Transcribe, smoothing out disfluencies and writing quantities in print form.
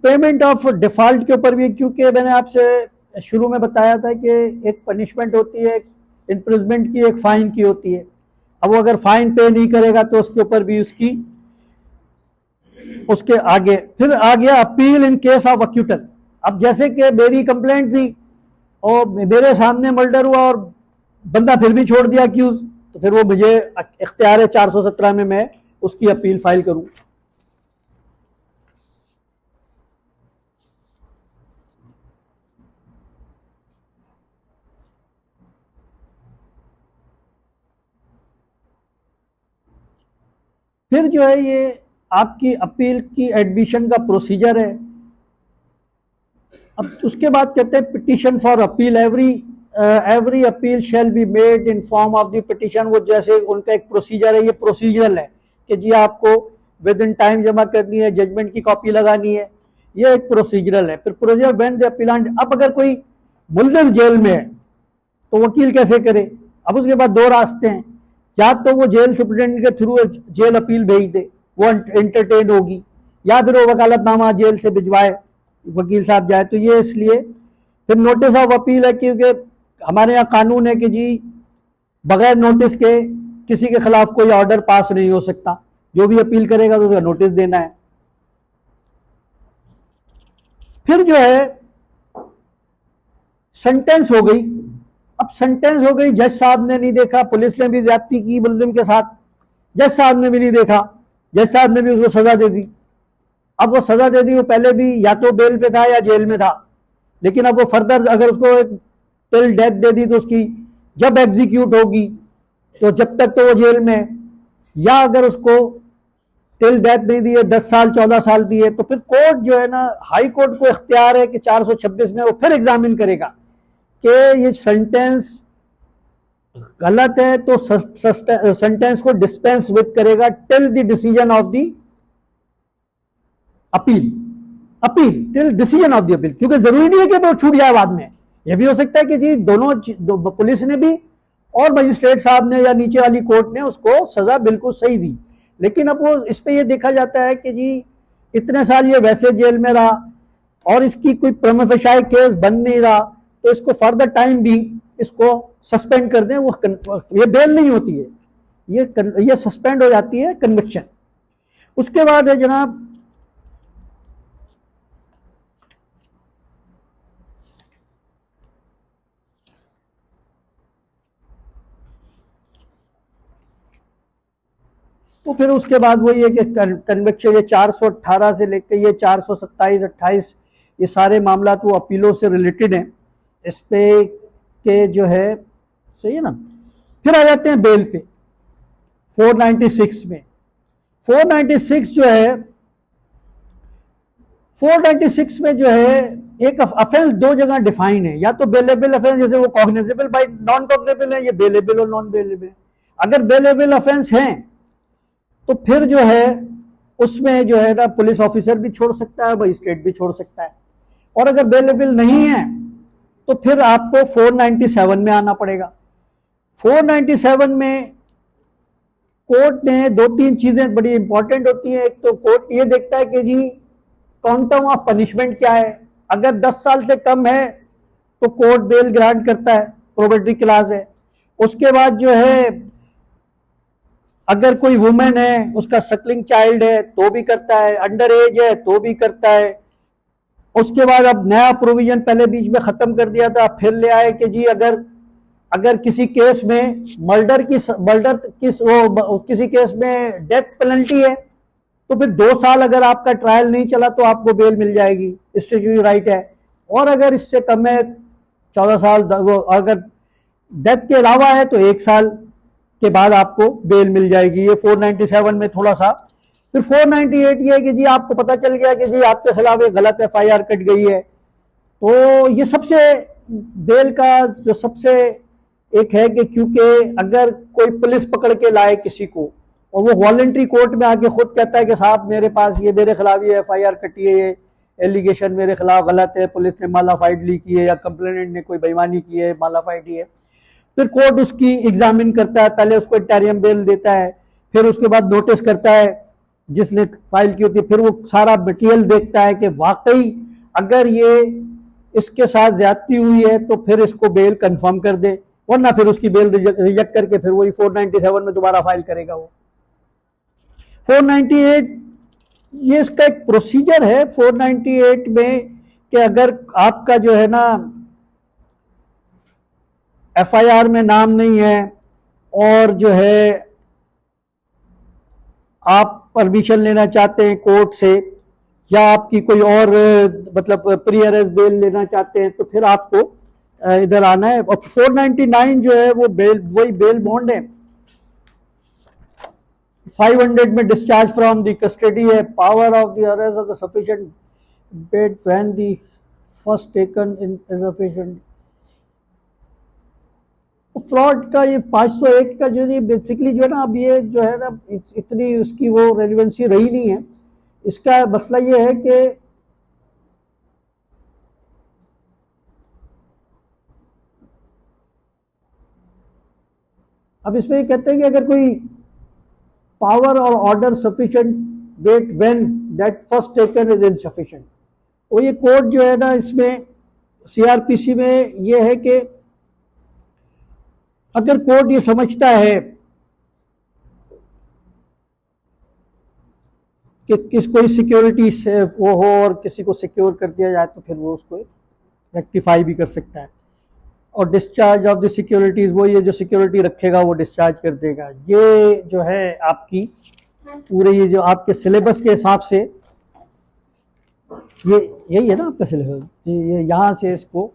Payment of default के ऊपर भी, क्योंकि मैंने आपसे शुरू में बताया था कि एक पनिशमेंट होती है, एक इम्प्रिजमेंट की, एक फाइन की होती है। अब वो अगर फाइन पे नहीं करेगा तो उसके ऊपर भी उसके आगे फिर आ गया अपील इन केस ऑफ अक्यूटल। अब जैसे कि मेरी कंप्लेंट थी और मेरे सामने मर्डर हुआ और बंदा फिर भी छोड़ दिया अक्यूज, तो फिर वो मुझे इख्तियार है 417 में मैं उसकी अपील फाइल करूं। फिर जो है ये आपकी अपील की एडमिशन का प्रोसीजर है। अब उसके बाद कहते हैं petition for appeal, every appeal shall be made in form of the petition. वो जैसे उनका एक प्रोसीजर है, ये प्रोसीजरल है कि जी आपको विद इन टाइम जमा करनी है, जजमेंट की कॉपी लगानी है, ये एक प्रोसीजरल है। फिर प्रोसीजर व्हेन द अपीलेंट, अब अगर कोई मुलजिम जेल में है तो वकील कैसे करे? अब उसके बाद दो रास्ते हैं, या तो वो जेल सुप्रिटेंडेंट के थ्रू जेल अपील भेज दे, वो एंटरटेन होगी, या फिर वो वकालतनामा जेल से भिजवाए, वकील साहब जाए। तो ये इसलिए फिर नोटिस ऑफ अपील है, क्योंकि हमारे यहाँ कानून है कि जी बगैर नोटिस के किसी के खिलाफ कोई ऑर्डर पास नहीं हो सकता, जो भी अपील करेगा तो उसका नोटिस देना है। फिर जो है सेंटेंस हो गई। अब सेंटेंस हो गई, जज साहब ने नहीं देखा, पुलिस ने भी ज्यादती की मुल्जिम के साथ, जज साहब ने भी नहीं देखा, जज साहब ने भी उसको सजा दे दी। अब वो सजा दे दी, वो पहले भी या तो बेल पे था या जेल में था, लेकिन अब वो फर्दर अगर उसको टिल डेथ दे दी तो उसकी जब एग्जीक्यूट होगी तो जब तक तो वो जेल में, या अगर उसको टिल डेथ नहीं दिए 10 साल 14 साल दिए, तो फिर कोर्ट जो है ना, हाई कोर्ट को इख्तियार है कि 426 में वो फिर एग्जामिन करेगा कि ये सेंटेंस गलत है, तो सेंटेंस को डिस्पेंस विद करेगा till the decision of the appeal till decision of the appeal. क्योंकि जरूरी नहीं है कि वो छूट जाए बाद में, यह भी हो सकता है कि जी दोनों पुलिस ने भी और मजिस्ट्रेट साहब ने या नीचे वाली कोर्ट ने उसको सजा बिल्कुल सही दी, लेकिन अब वो इस पे ये देखा जाता है कि जी इतने साल ये वैसे जेल में रहा और इसकी कोई प्रमा फेसाई केस बन नहीं रहा, तो इसको फर्दर टाइम भी इसको सस्पेंड कर दें। वो ये बेल नहीं होती है, ये सस्पेंड हो जाती है कन्विक्शन। उसके बाद है जनाब तो फिर उसके बाद वही है कि कन्विक्शन, ये 418 से लेकर ये 427 28 ये सारे मामला तो अपीलों से रिलेटेड हैं, इस पे के जो है सही है ना। फिर आ जाते हैं बेल पे 496 में। 496 जो है 496 में जो है एक अफेंस दो जगह डिफाइन है, या तो बेलेबल अफेंस, जैसे वो कॉग्निजेबल बाय नॉन कॉग्निजेबल है, ये बेलेबल और नॉन बेलेबल। अगर बेलेबल अफेंस हैं तो फिर जो है उसमें जो है ना पुलिस ऑफिसर भी छोड़ सकता है, मजिस्ट्रेट भी छोड़ सकता है। और अगर बेलेबल नहीं है तो फिर आपको 497 में आना पड़ेगा। 497 में कोर्ट ने दो तीन चीजें बड़ी इंपॉर्टेंट होती हैं। एक तो कोर्ट ये देखता है कि जी क्वांटम ऑफ पनिशमेंट क्या है, अगर 10 साल से कम है तो कोर्ट बेल ग्रांट करता है, प्रोबेटरी क्लास है। उसके बाद जो है अगर कोई वुमेन है, उसका सकलिंग चाइल्ड है तो भी करता है, अंडर एज है तो भी करता है। उसके बाद अब नया प्रोविजन पहले बीच में खत्म कर दिया था, फिर ले आए कि जी अगर किसी केस में किसी केस में डेथ पेनल्टी है तो फिर 2 साल अगर आपका ट्रायल नहीं चला तो आपको बेल मिल जाएगी, स्टैट्यूटरी राइट है। और अगर इससे कम है 14 साल, अगर डेथ के अलावा है तो 1 साल के बाद आपको बेल मिल जाएगी। ये 497 में थोड़ा सा। फिर 498 ये है कि जी आपको पता चल गया कि जी आपके खिलाफ एक गलत FIR कट गई है, तो ये सबसे बेल का जो सबसे एक है कि क्योंकि अगर कोई पुलिस पकड़ के लाए किसी को और वो वॉलंटरी कोर्ट में आके खुद कहता है कि साहब मेरे पास ये मेरे खिलाफ ये FIR कटी है, ये एलिगेशन मेरे खिलाफ गलत है, पुलिस ने मालाफाइड ली की है या कंप्लेनेंट ने कोई बेईमानी की है, मालाफाइड की है, फिर कोर्ट उसकी एग्जामिन करता है, पहले उसको इंटरिम बेल देता है, फिर उसके बाद नोटिस करता है जिसने फाइल की होती है, फिर वो सारा मटेरियल देखता है कि वाकई अगर ये इसके साथ ज्यादती हुई है तो फिर इसको बेल कंफर्म कर दे, वरना फिर उसकी बेल रिजेक्ट करके फिर वही 497 में दोबारा फाइल करेगा वो। 498 ये इसका एक प्रोसीजर है 498 में कि अगर आपका जो है ना एफआईआर में नाम नहीं है और जो है आप परमिशन लेना चाहते हैं कोर्ट से या आपकी कोई और मतलब प्री अरेस्ट बेल लेना चाहते हैं तो फिर आपको इधर आना है। और 499 जो है वो बेल, वही बेल बॉन्ड है। 500 में डिस्चार्ज फ्रॉम द कस्टडी है। Power of the arrest of the sufficient bed when the first taken in sufficient. Fraud का ये 501 का जो ये बेसिकली जो है ना, अब ये जो है ना इतनी उसकी वो रेलिवेंसी रही नहीं है। इसका मसला ये है कि अब इसमें ये कहते हैं कि अगर कोई पावर और order sufficient weight when that first taken is insufficient. वो ये कोड जो है ना इसमें सीआरपीसी में ये है कि अगर कोर्ट ये समझता है कि किस कोई सिक्योरिटी से वो हो और किसी को सिक्योर कर दिया जाए तो फिर वो उसको रेक्टिफाई भी कर सकता है। और डिस्चार्ज ऑफ द सिक्योरिटीज, वो ये जो सिक्योरिटी रखेगा वो डिस्चार्ज कर देगा। ये जो है आपकी पूरे ये जो आपके सिलेबस के हिसाब से ये यही है ना आपका सिलेबस, ये यहाँ से इसको